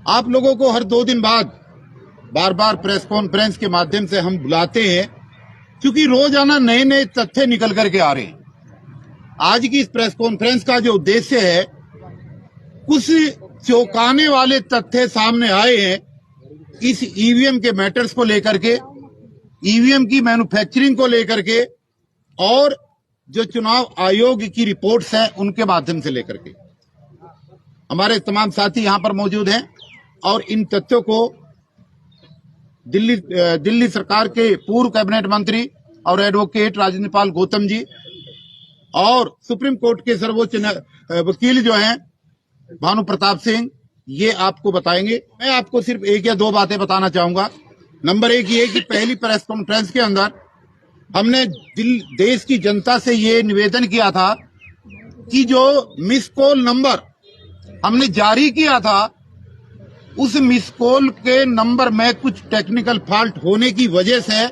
आप लोगों को हर 2 दिन बाद बार बार प्रेस कॉन्फ्रेंस के माध्यम से हम बुलाते हैं, क्योंकि रोजाना नए नए तथ्य निकल करके आ रहे हैं। आज की इस प्रेस कॉन्फ्रेंस का जो उद्देश्य है, कुछ चौंकाने वाले तथ्य सामने आए हैं इस ईवीएम के मैटर्स को लेकर के, ईवीएम की मैन्युफैक्चरिंग को लेकर के, और जो चुनाव आयोग की रिपोर्ट्स हैं उनके माध्यम से लेकर के। हमारे तमाम साथी यहां पर मौजूद हैं और इन तथ्यों को दिल्ली सरकार के पूर्व कैबिनेट मंत्री और एडवोकेट राजेंद्र पाल गौतम जी और सुप्रीम कोर्ट के सर्वोच्च वकील जो हैं भानु प्रताप सिंह, ये आपको बताएंगे। मैं आपको सिर्फ 1 या 2 बातें बताना चाहूंगा। नंबर 1 ये कि पहली प्रेस कॉन्फ्रेंस के अंदर हमने देश की जनता से ये निवेदन किया था कि जो मिस कॉल नंबर हमने जारी किया था, उस मिस कॉल के नंबर में कुछ टेक्निकल फॉल्ट होने की वजह से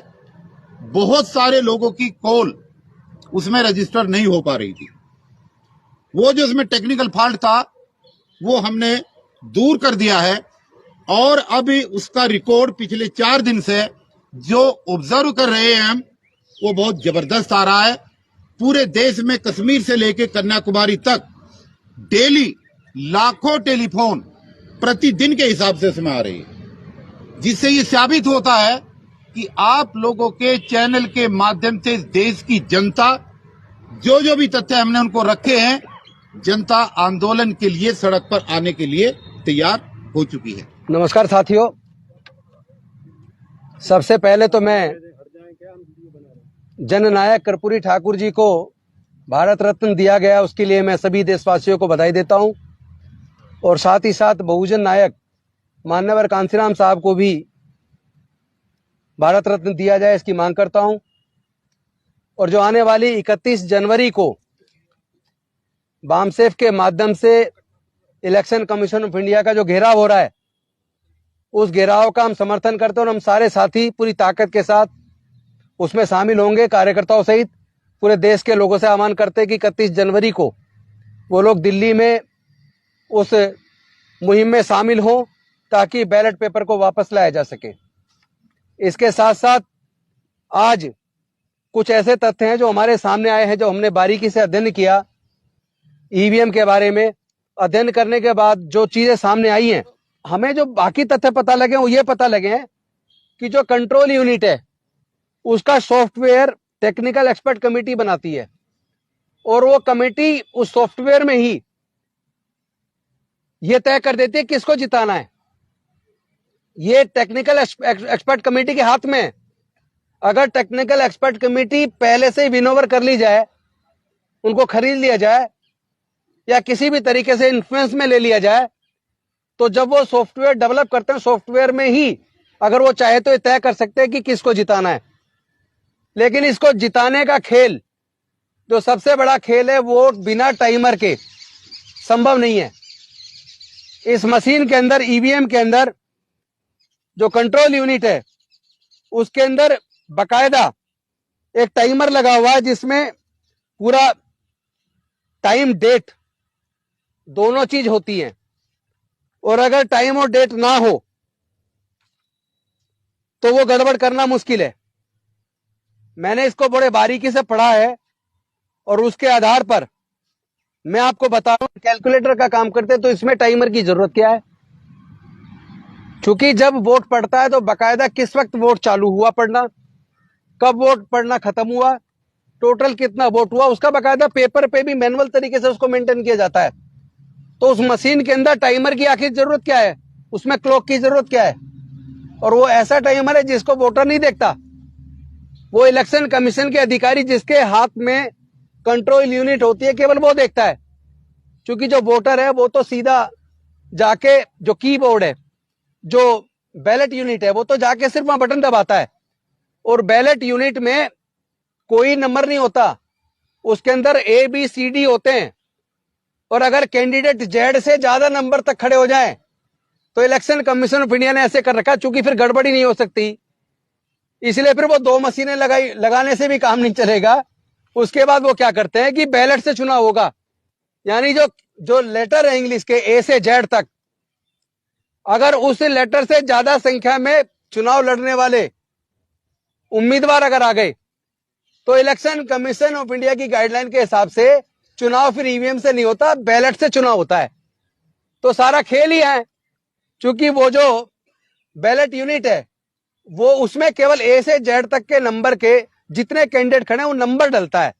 बहुत सारे लोगों की कॉल उसमें रजिस्टर नहीं हो पा रही थी। वो जो उसमें टेक्निकल फॉल्ट था वो हमने दूर कर दिया है और अभी उसका रिकॉर्ड पिछले 4 दिन से जो ऑब्जर्व कर रहे हैं हम, वो बहुत जबरदस्त आ रहा है। पूरे देश में कश्मीर से लेकर कन्याकुमारी तक डेली लाखों टेलीफोन प्रतिदिन के हिसाब से इसमें आ रही है, जिससे ये साबित होता है कि आप लोगों के चैनल के माध्यम से देश की जनता जो भी तथ्य हमने उनको रखे हैं, जनता आंदोलन के लिए सड़क पर आने के लिए तैयार हो चुकी है। नमस्कार साथियों, सबसे पहले तो मैं जननायक कर्पूरी ठाकुर जी को भारत रत्न दिया गया, उसके लिए मैं सभी देशवासियों को बधाई देता हूं और साथ ही साथ बहुजन नायक मान्यवर कांशीराम साहब को भी भारत रत्न दिया जाए, इसकी मांग करता हूं। और जो आने वाली 31 जनवरी को बामसेफ के माध्यम से इलेक्शन कमीशन ऑफ इंडिया का जो घेराव हो रहा है, उस घेराव का हम समर्थन करते हैं और हम सारे साथी पूरी ताकत के साथ उसमें शामिल होंगे। कार्यकर्ताओं सहित पूरे देश के लोगों से आह्वान करते हैं कि 31 जनवरी को वो लोग दिल्ली में उस मुहिम में शामिल हो ताकि बैलेट पेपर को वापस लाया जा सके। इसके साथ साथ आज कुछ ऐसे तथ्य हैं जो हमारे सामने आए हैं, जो हमने बारीकी से अध्ययन किया ईवीएम के बारे में। अध्ययन करने के बाद जो चीजें सामने आई हैं, हमें जो बाकी तथ्य पता लगे वो ये पता लगे हैं कि जो कंट्रोल यूनिट है उसका सॉफ्टवेयर टेक्निकल एक्सपर्ट कमेटी बनाती है और वो कमेटी उस सॉफ्टवेयर में ही ये तय कर देती है किसको जिताना है। ये टेक्निकल एक्सपर्ट कमेटी के हाथ में है। अगर टेक्निकल एक्सपर्ट कमेटी पहले से ही विन ओवर कर ली जाए, उनको खरीद लिया जाए या किसी भी तरीके से इन्फ्लुएंस में ले लिया जाए, तो जब वो सॉफ्टवेयर डेवलप करते हैं, सॉफ्टवेयर में ही अगर वो चाहे तो ये तय कर सकते हैं कि किसको जिताना है। लेकिन इसको जिताने का खेल, जो सबसे बड़ा खेल है, वो बिना टाइमर के संभव नहीं है। इस मशीन के अंदर, ईवीएम के अंदर जो कंट्रोल यूनिट है, उसके अंदर बकायदा एक टाइमर लगा हुआ है जिसमें पूरा टाइम डेट दोनों चीज होती है। और अगर टाइम और डेट ना हो तो वो गड़बड़ करना मुश्किल है। मैंने इसको बड़े बारीकी से पढ़ा है और उसके आधार पर मैं आपको बता रहा हूं, कैलकुलेटर का काम करते तो इसमें टाइमर की जरूरत क्या है। क्योंकि जब वोट पड़ता है तो बकायदा किस वक्त वोट चालू हुआ पड़ना, कब वोट पड़ना खत्म हुआ, टोटल कितना वोट हुआ, उसका बकायदा पेपर पे भी मैनुअल तरीके से उसको मेंटेन किया जाता है। तो उस मशीन के अंदर टाइमर की आखिर जरूरत क्या है, उसमें क्लॉक की जरूरत क्या है। और वो ऐसा टाइमर है जिसको वोटर नहीं देखता, वो इलेक्शन कमीशन के अधिकारी जिसके हाथ में कंट्रोल यूनिट होती है, केवल वो देखता है। क्योंकि जो वोटर है वो तो सीधा जाके, जो कीबोर्ड है, जो बैलेट यूनिट है, वो तो जाके सिर्फ वहां बटन दबाता है। और बैलेट यूनिट में कोई नंबर नहीं होता, उसके अंदर ABCD होते हैं। और अगर कैंडिडेट जेड से ज्यादा नंबर तक खड़े हो जाएं तो इलेक्शन कमीशन ऑफ इंडिया ने ऐसे कर रखा, चूंकि फिर गड़बड़ी नहीं हो सकती, इसलिए फिर वो 2 मशीनें लगाने से भी काम नहीं चलेगा। उसके बाद वो क्या करते हैं कि बैलेट से चुनाव होगा, यानी जो लेटर है इंग्लिश के A से Z तक, अगर उस लेटर से ज्यादा संख्या में चुनाव लड़ने वाले उम्मीदवार अगर आ गए तो इलेक्शन कमीशन ऑफ इंडिया की गाइडलाइन के हिसाब से चुनाव फिर ईवीएम से नहीं होता, बैलेट से चुनाव होता है। तो सारा खेल ही है, क्योंकि वो जो बैलेट यूनिट है वो उसमें केवल ए से जेड तक के नंबर के जितने कैंडिडेट खड़े हैं वो नंबर डलता है,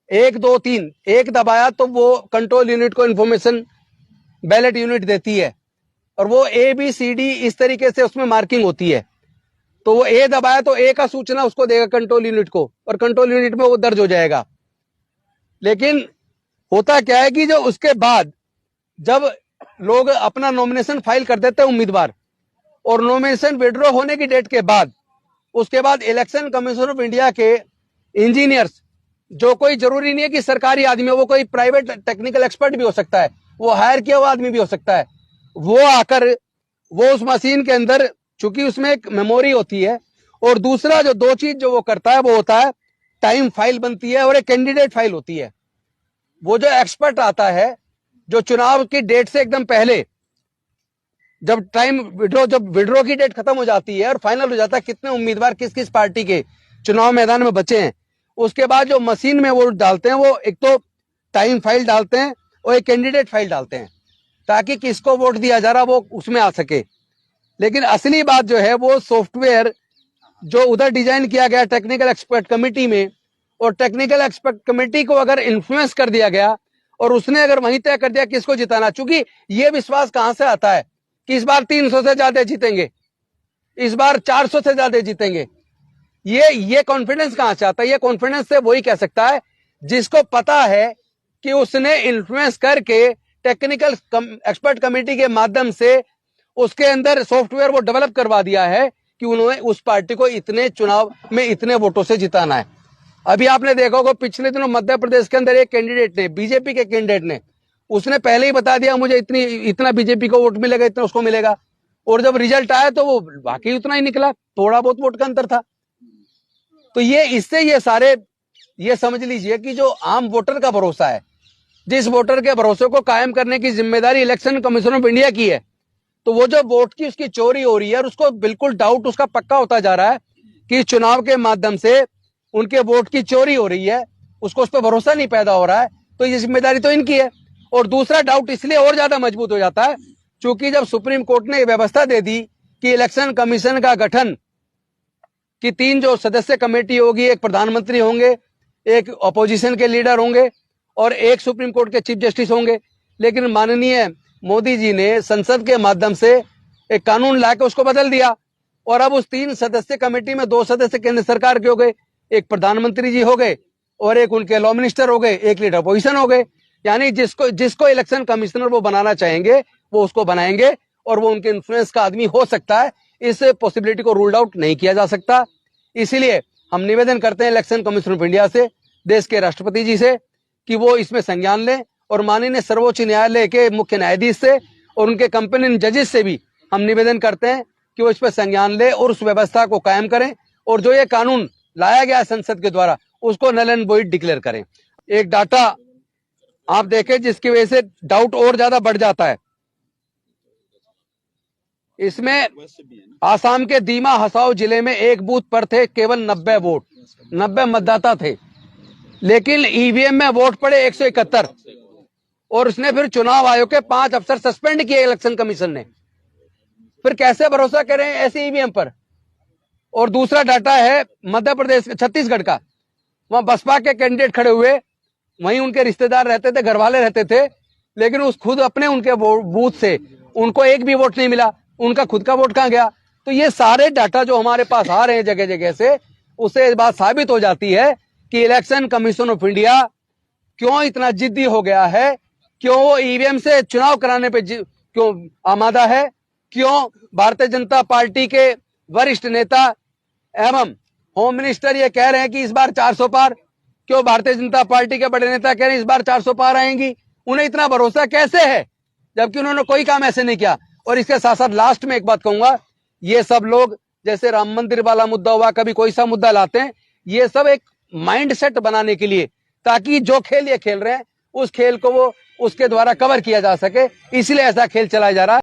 1 2 3, एक दबाया तो वो कंट्रोल यूनिट को इंफॉर्मेशन बैलेट यूनिट देती है और वो ए बी सी डी इस तरीके से उसमें मार्किंग होती है। तो वो ए दबाया तो ए का सूचना उसको देगा कंट्रोल यूनिट को और कंट्रोल यूनिट में वो दर्ज हो जाएगा। लेकिन होता क्या है कि जो उसके बाद जब लोग अपना नॉमिनेशन फाइल कर देते हैं उम्मीदवार और नॉमिनेशन विड्रॉ होने की डेट के बाद उसके बाद इलेक्शन कमीशन ऑफ इंडिया के इंजीनियर्स, जो कोई जरूरी नहीं है कि सरकारी आदमी हो, वो कोई प्राइवेट टेक्निकल एक्सपर्ट भी हो सकता है, वो हायर किया हुआ आदमी भी हो सकता है, वो आकर वो उस मशीन के अंदर, चूंकि उसमें एक मेमोरी होती है और दूसरा जो दो चीज जो वो करता है वो होता है टाइम फाइल बनती है और एक कैंडिडेट फाइल होती है। वो जो एक्सपर्ट आता है जो चुनाव की डेट से एकदम पहले जब विड्रॉ की डेट खत्म हो जाती है और फाइनल हो जाता है कितने उम्मीदवार किस किस पार्टी के चुनाव मैदान में बचे हैं, उसके बाद जो मशीन में वो डालते हैं वो एक तो टाइम फाइल डालते हैं और एक कैंडिडेट फाइल डालते हैं ताकि किसको वोट दिया जा रहा वो उसमें आ सके। लेकिन असली बात जो है वो सॉफ्टवेयर जो उधर डिजाइन किया गया टेक्निकल एक्सपर्ट कमेटी में, और टेक्निकल एक्सपर्ट कमेटी को अगर इन्फ्लुएंस कर दिया गया और उसने अगर वहीं तय कर दिया किसको जिताना, चूंकि ये विश्वास कहां से आता है कि इस बार 300 से ज्यादा जीतेंगे, इस बार 400 से ज्यादा जीतेंगे, ये कॉन्फिडेंस कहां से आता है? ये कॉन्फिडेंस से वही कह सकता है जिसको पता है कि उसने इन्फ्लुएंस करके टेक्निकल एक्सपर्ट कमेटी के माध्यम से उसके अंदर सॉफ्टवेयर वो डेवलप करवा दिया है कि उन्होंने उस पार्टी को इतने चुनाव में इतने वोटों से जिताना है। अभी आपने देखा होगा पिछले दिनों मध्य प्रदेश के अंदर एक कैंडिडेट ने, बीजेपी के कैंडिडेट ने, उसने पहले ही बता दिया मुझे इतना बीजेपी को वोट मिलेगा, इतना उसको मिलेगा, और जब रिजल्ट आया तो वो बाकी उतना ही निकला, थोड़ा बहुत वोट का अंतर था। तो ये सारे ये समझ लीजिए कि जो आम वोटर का भरोसा है, जिस वोटर के भरोसे को कायम करने की जिम्मेदारी इलेक्शन कमीशन ऑफ इंडिया की है, तो वो जो वोट की उसकी चोरी हो रही है और उसको बिल्कुल डाउट उसका पक्का होता जा रहा है कि चुनाव के माध्यम से उनके वोट की चोरी हो रही है, उसको उस पर भरोसा नहीं पैदा हो रहा है, तो ये जिम्मेदारी तो इनकी है। और दूसरा डाउट इसलिए और ज्यादा मजबूत हो जाता है क्योंकि जब सुप्रीम कोर्ट ने व्यवस्था दे दी कि इलेक्शन कमीशन का गठन कि 3 जो सदस्य कमेटी होगी, एक प्रधानमंत्री होंगे, एक अपोजिशन के लीडर होंगे और एक सुप्रीम कोर्ट के चीफ जस्टिस होंगे, लेकिन माननीय मोदी जी ने संसद के माध्यम से एक कानून लाकर उसको बदल दिया और अब उस 3 सदस्य कमेटी में 2 सदस्य केंद्र सरकार के हो गए, एक प्रधानमंत्री जी हो गए और एक उनके लॉ मिनिस्टर हो गए, एक लीडर अपोजिशन हो गए। यानी जिसको इलेक्शन कमिश्नर वो बनाना चाहेंगे वो उसको बनाएंगे और वो उनके इन्फ्लुएंस का आदमी हो सकता है, इस पॉसिबिलिटी को रूल्ड आउट नहीं किया जा सकता। इसीलिए हम निवेदन करते हैं इलेक्शन कमीशन ऑफ इंडिया से, देश के राष्ट्रपति जी से, कि वो इसमें संज्ञान लें और माननीय सर्वोच्च न्यायालय के मुख्य न्यायाधीश से और उनके कंपेनियन जजेस से भी हम निवेदन करते हैं कि वो इस पर संज्ञान ले और उस व्यवस्था को कायम करें और जो ये कानून लाया गया संसद के द्वारा उसको नल एंड वॉइड डिक्लेयर करें। एक डाटा आप देखें जिसकी वजह से डाउट और ज्यादा बढ़ जाता है। इसमें आसाम के दीमा हसाओ जिले में एक बूथ पर थे केवल 90 वोट, 90 मतदाता थे, लेकिन ईवीएम में वोट पड़े 171 और उसने फिर चुनाव आयोग के 5 अफसर सस्पेंड किए इलेक्शन कमीशन ने। फिर कैसे भरोसा करें ऐसे ईवीएम पर? और दूसरा डाटा है मध्य प्रदेश, छत्तीसगढ़ का, वहां बसपा के कैंडिडेट खड़े हुए, वहीं उनके रिश्तेदार रहते थे, घर वाले रहते थे, लेकिन उस खुद अपने उनके बूथ से उनको एक भी वोट नहीं मिला, उनका खुद का वोट कहां गया? तो ये सारे डाटा जो हमारे पास आ रहे हैं जगह जगह से, उससे इस बात साबित हो जाती है कि इलेक्शन कमीशन ऑफ इंडिया क्यों इतना जिद्दी हो गया है, क्यों वो ईवीएम से चुनाव कराने पे क्यों आमादा है, क्यों भारतीय जनता पार्टी के वरिष्ठ नेता एवं होम मिनिस्टर ये कह रहे हैं कि इस बार 400 पार, क्यों भारतीय जनता पार्टी के बड़े नेता कह रहे हैं इस बार 400 पार आएंगी? उन्हें इतना भरोसा कैसे है जबकि उन्होंने कोई काम ऐसे नहीं किया? और इसके साथ साथ लास्ट में एक बात कहूंगा, ये सब लोग जैसे राम मंदिर वाला मुद्दा हुआ, कभी कोई सा मुद्दा लाते हैं, ये सब एक माइंड सेट बनाने के लिए, ताकि जो खेल ये खेल रहे हैं उस खेल को वो उसके द्वारा कवर किया जा सके, इसलिए ऐसा खेल चलाया जा रहा है।